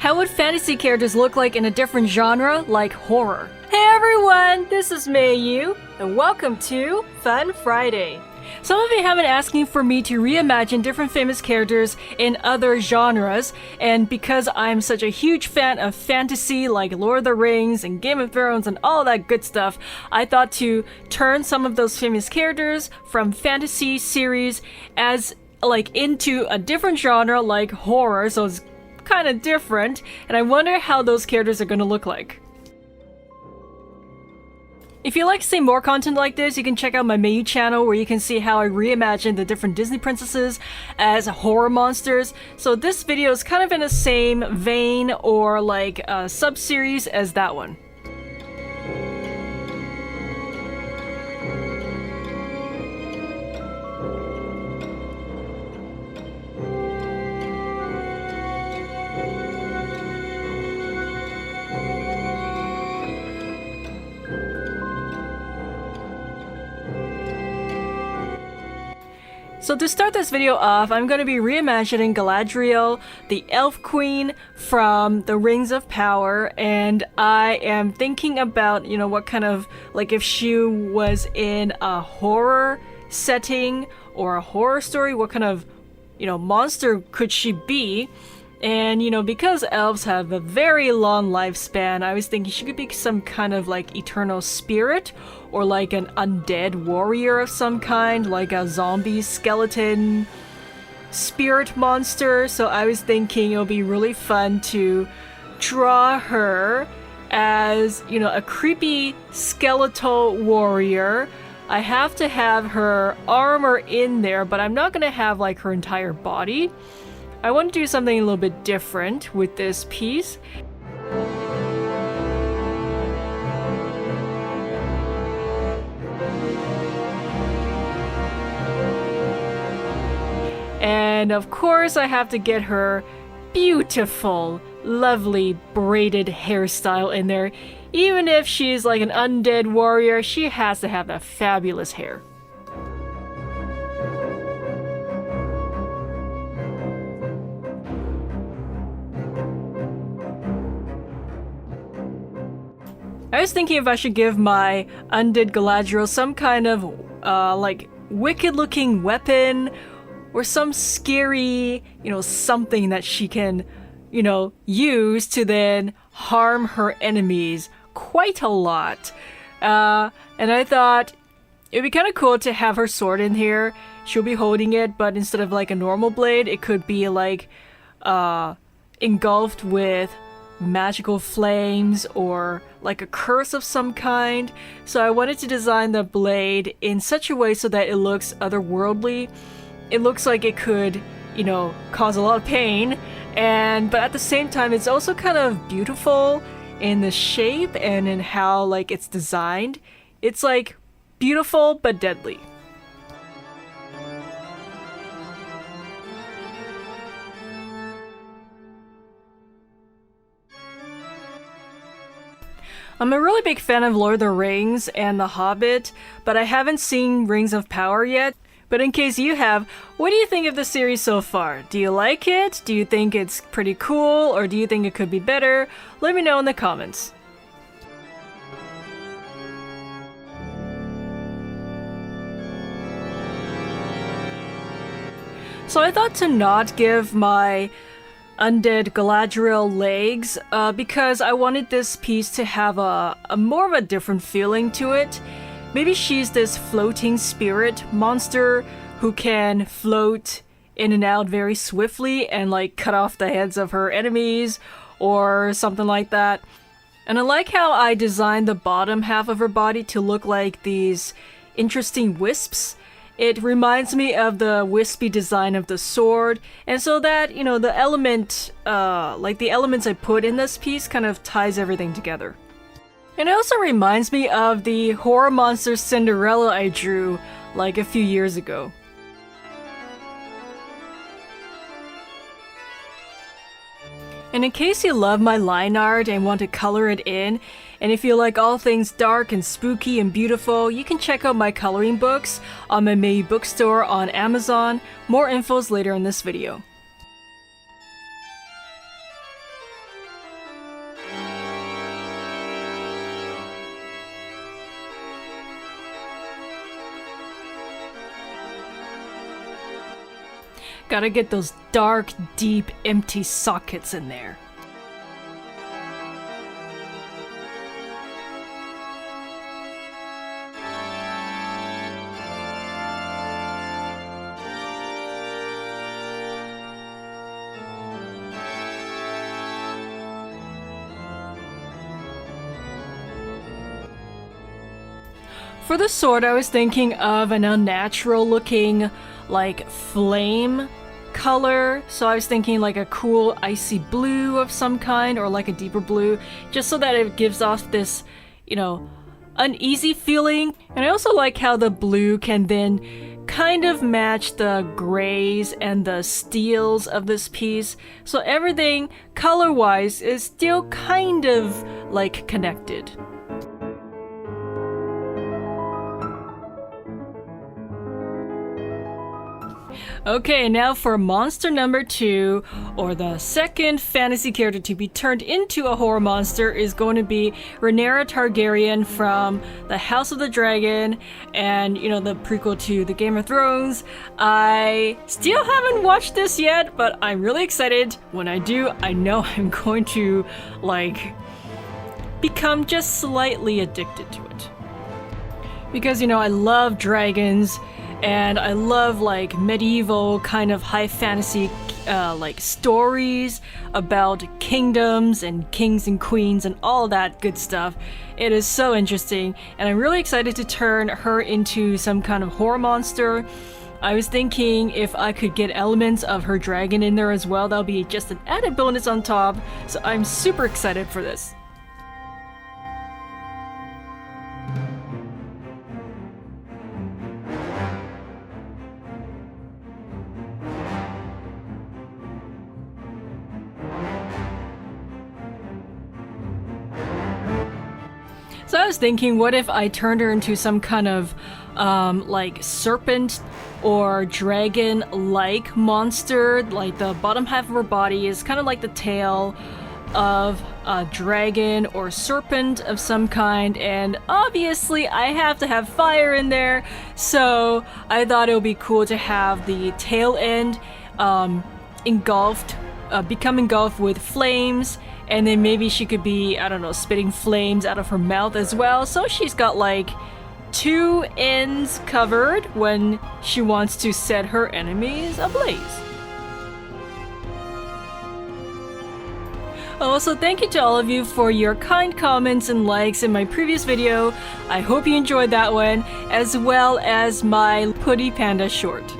How would fantasy characters look like in a different genre, like horror? Hey everyone, this is Mayu, and welcome to Fun Friday. Some of you have been asking for me to reimagine different famous characters in other genres, and because I'm such a huge fan of fantasy like Lord of the Rings and Game of Thrones and all that good stuff, I thought to turn some of those famous characters from fantasy series as into a different genre like horror, so it's kind of different, and I wonder how those characters are going to look like. If you'd like to see more content like this, you can check out my Mayu channel where you can see how I reimagined the different Disney princesses as horror monsters. So this video is kind of in the same vein or like a sub-series as that one. So to start this video off, I'm going to be reimagining Galadriel, the Elf Queen from the Rings of Power, and I am thinking about, what kind of, if she was in a horror setting or a horror story, what kind of, monster could she be? And, because elves have a very long lifespan, I was thinking she could be some kind of, eternal spirit, or like an undead warrior of some kind, like a zombie skeleton spirit monster. So I was thinking it would be really fun to draw her as, a creepy skeletal warrior. I have to have her armor in there, but I'm not going to have, her entire body. I want to do something a little bit different with this piece. And of course I have to get her beautiful, lovely braided hairstyle in there. Even if she's like an undead warrior, she has to have that fabulous hair. I was thinking if I should give my undead Galadriel some kind of wicked-looking weapon or some scary, something that she can, use to then harm her enemies quite a lot. And I thought it'd be kind of cool to have her sword in here. She'll be holding it, but instead of a normal blade, it could be engulfed with magical flames or a curse of some kind. So I wanted to design the blade in such a way so that it looks otherworldly. It looks like it could, cause a lot of pain, but at the same time it's also kind of beautiful in the shape and in how it's designed. It's beautiful but deadly. I'm a really big fan of Lord of the Rings and The Hobbit, but I haven't seen Rings of Power yet. But in case you have, what do you think of the series so far? Do you like it? Do you think it's pretty cool? Or do you think it could be better? Let me know in the comments. So I thought to not give my undead Galadriel legs because I wanted this piece to have a more of a different feeling to it. Maybe she's this floating spirit monster who can float in and out very swiftly and cut off the heads of her enemies or something like that. And I like how I designed the bottom half of her body to look like these interesting wisps. It reminds me of the wispy design of the sword, and so that, the element, the elements I put in this piece kind of ties everything together. And it also reminds me of the horror monster Cinderella I drew, a few years ago. And in case you love my line art and want to color it in, and if you like all things dark and spooky and beautiful, you can check out my coloring books on my Mayu bookstore on Amazon. More info's later in this video. Gotta get those dark, deep, empty sockets in there. For the sword, I was thinking of an unnatural looking, like, flame color. So I was thinking like a cool icy blue of some kind, or like a deeper blue, just so that it gives off this, you know, uneasy feeling. And I also like how the blue can then kind of match the grays and the steels of this piece. So everything color-wise is still kind of like connected. Okay, now for monster number 2, or the second fantasy character to be turned into a horror monster, is going to be Rhaenyra Targaryen from the House of the Dragon and, you know, the prequel to the Game of Thrones. I still haven't watched this yet, but I'm really excited. When I do, I know I'm going to, like, become just slightly addicted to it. Because, you know, I love dragons, and I love like medieval kind of high fantasy like stories about kingdoms and kings and queens and all that good stuff. It is so interesting, and I'm really excited to turn her into some kind of horror monster. I was thinking if I could get elements of her dragon in there as well, that'll be just an added bonus on top, so I'm super excited for this. So I was thinking, what if I turned her into some kind of like serpent or dragon-like monster? Like the bottom half of her body is kind of like the tail of a dragon or serpent of some kind, and obviously I have to have fire in there, so I thought it would be cool to have the tail end become engulfed with flames. And then maybe she could be, I don't know, spitting flames out of her mouth as well. So she's got like 2 ends covered when she wants to set her enemies ablaze. Also, thank you to all of you for your kind comments and likes in my previous video. I hope you enjoyed that one, as well as my Putty Panda short.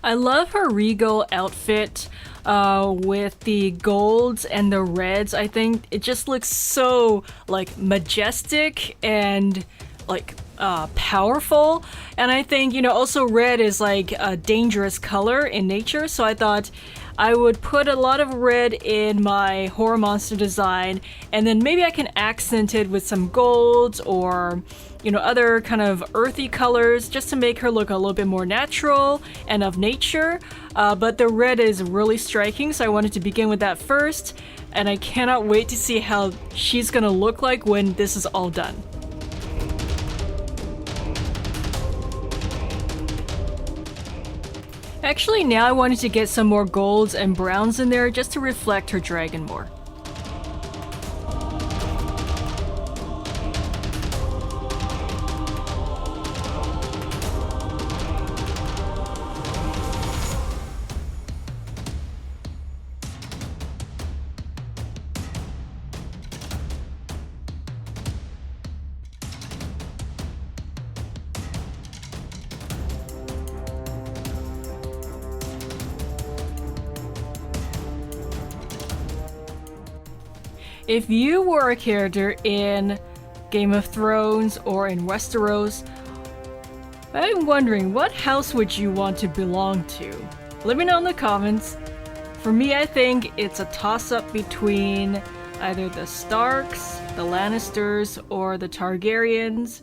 I love her regal outfit with the golds and the reds. I think it just looks so like majestic and like powerful. And I think, you know, also red is like a dangerous color in nature, so I thought I would put a lot of red in my horror monster design, and then maybe I can accent it with some golds or, you know, other kind of earthy colors just to make her look a little bit more natural and of nature. But the red is really striking, so I wanted to begin with that first, and I cannot wait to see how she's gonna look like when this is all done. Actually, now I wanted to get some more golds and browns in there just to reflect her dragon more. If you were a character in Game of Thrones or in Westeros, I'm wondering, what house would you want to belong to? Let me know in the comments. For me, I think it's a toss-up between either the Starks, the Lannisters, or the Targaryens.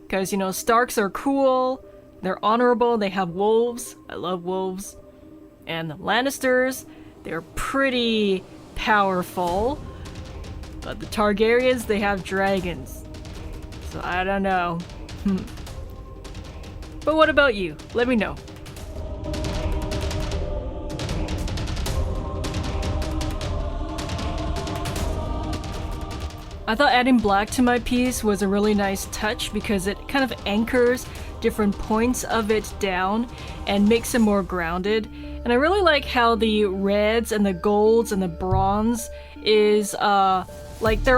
Because, you know, Starks are cool, they're honorable, they have wolves. I love wolves. And the Lannisters, they're pretty powerful. But the Targaryens, they have dragons. So I don't know. But what about you? Let me know. I thought adding black to my piece was a really nice touch because it kind of anchors different points of it down and makes it more grounded. And I really like how the reds and the golds and the bronze is like they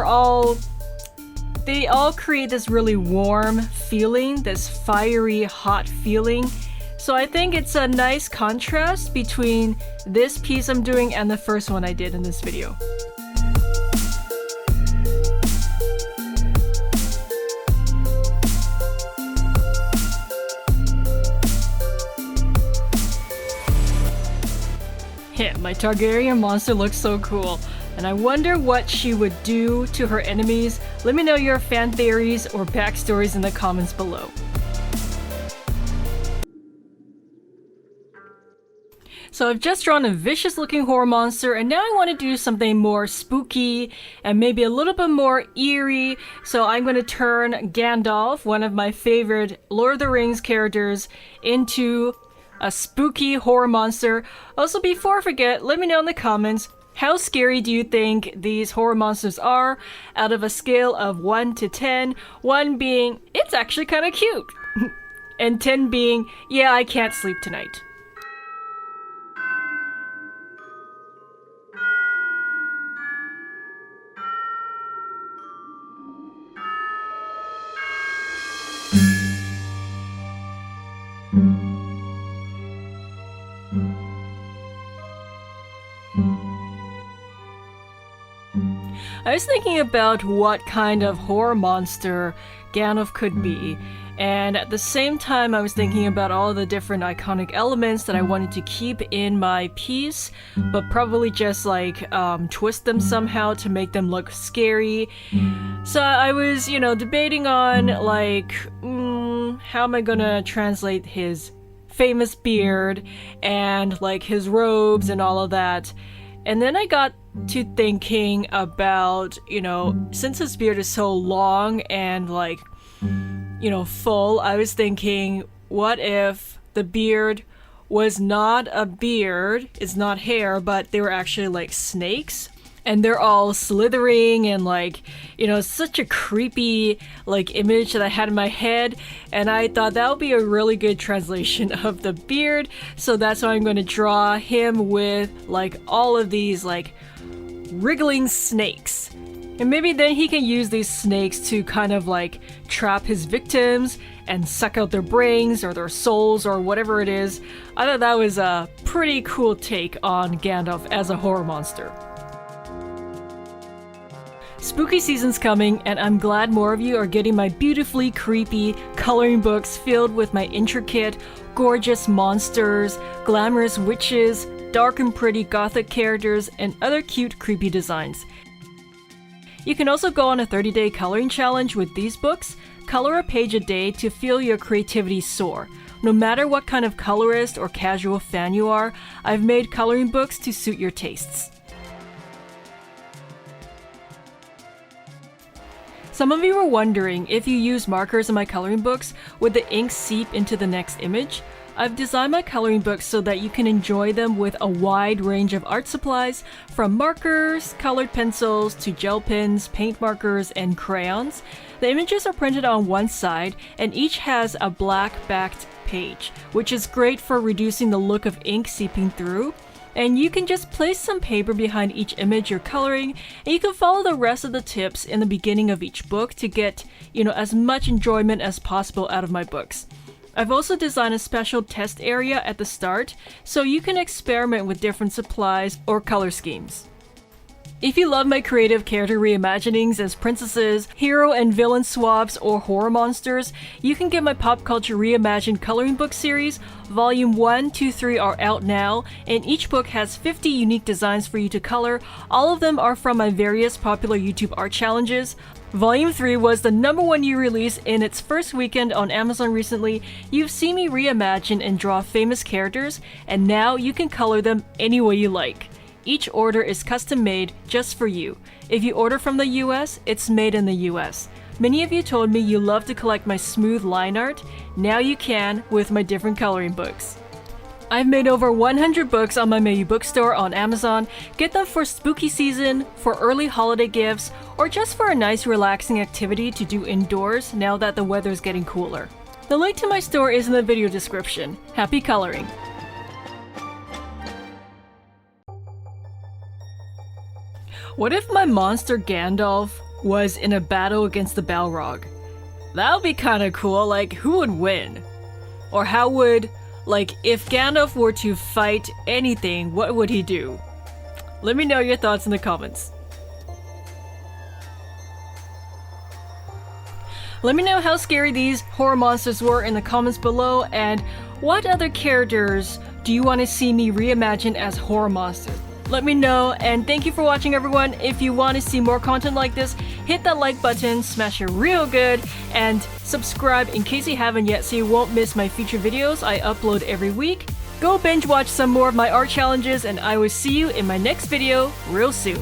all create this really warm feeling, this fiery hot feeling. So I think it's a nice contrast between this piece I'm doing and the first one I did in this video. Yeah, my Targaryen monster looks so cool, and I wonder what she would do to her enemies. Let me know your fan theories or backstories in the comments below. So I've just drawn a vicious looking horror monster, and now I want to do something more spooky and maybe a little bit more eerie. So I'm going to turn Gandalf, one of my favorite Lord of the Rings characters, into a spooky horror monster. Also, before I forget, let me know in the comments, how scary do you think these horror monsters are out of a scale of 1 to 10? 1 being, it's actually kind of cute. And 10 being, yeah, I can't sleep tonight. I was thinking about what kind of horror monster Gandalf could be, and at the same time I was thinking about all the different iconic elements that I wanted to keep in my piece, but probably just like twist them somehow to make them look scary. So I was, you know, debating on like, how am I gonna translate his famous beard and like his robes and all of that. And then I got to thinking about, you know, since his beard is so long and like, you know, full, I was thinking, what if the beard was not a beard, it's not hair, but they were actually like snakes? And they're all slithering and like, you know, such a creepy like image that I had in my head, and I thought that would be a really good translation of the beard. So that's why I'm going to draw him with like all of these like wriggling snakes. And maybe then he can use these snakes to kind of like trap his victims and suck out their brains or their souls or whatever it is. I thought that was a pretty cool take on Gandalf as a horror monster. Spooky season's coming, and I'm glad more of you are getting my beautifully creepy coloring books filled with my intricate, gorgeous monsters, glamorous witches, dark and pretty gothic characters, and other cute creepy designs. You can also go on a 30-day coloring challenge with these books. Color a page a day to feel your creativity soar. No matter what kind of colorist or casual fan you are, I've made coloring books to suit your tastes. Some of you were wondering, if you use markers in my coloring books, would the ink seep into the next image? I've designed my coloring books so that you can enjoy them with a wide range of art supplies, from markers, colored pencils, to gel pens, paint markers, and crayons. The images are printed on one side, and each has a black backed page, which is great for reducing the look of ink seeping through. And you can just place some paper behind each image you're coloring, and you can follow the rest of the tips in the beginning of each book to get, you know, as much enjoyment as possible out of my books. I've also designed a special test area at the start, so you can experiment with different supplies or color schemes. If you love my creative character reimaginings as princesses, hero and villain swaps, or horror monsters, you can get my pop culture reimagined coloring book series. Volume 1, 2, 3 are out now, and each book has 50 unique designs for you to color. All of them are from my various popular YouTube art challenges. Volume 3 was the #1 new release in its first weekend on Amazon recently. You've seen me reimagine and draw famous characters, and now you can color them any way you like. Each order is custom made just for you. If you order from the US, it's made in the US. Many of you told me you love to collect my smooth line art. Now you can with my different coloring books. I've made over 100 books on my Mayu bookstore on Amazon. Get them for spooky season, for early holiday gifts, or just for a nice relaxing activity to do indoors now that the weather's getting cooler. The link to my store is in the video description. Happy coloring! What if my monster Gandalf was in a battle against the Balrog? That would be kinda cool, like who would win? Or how would, if Gandalf were to fight anything, what would he do? Let me know your thoughts in the comments. Let me know how scary these horror monsters were in the comments below, and what other characters do you want to see me reimagine as horror monsters? Let me know, and thank you for watching, everyone. If you want to see more content like this, hit that like button, smash it real good, and subscribe in case you haven't yet so you won't miss my future videos I upload every week. Go binge watch some more of my art challenges, and I will see you in my next video real soon.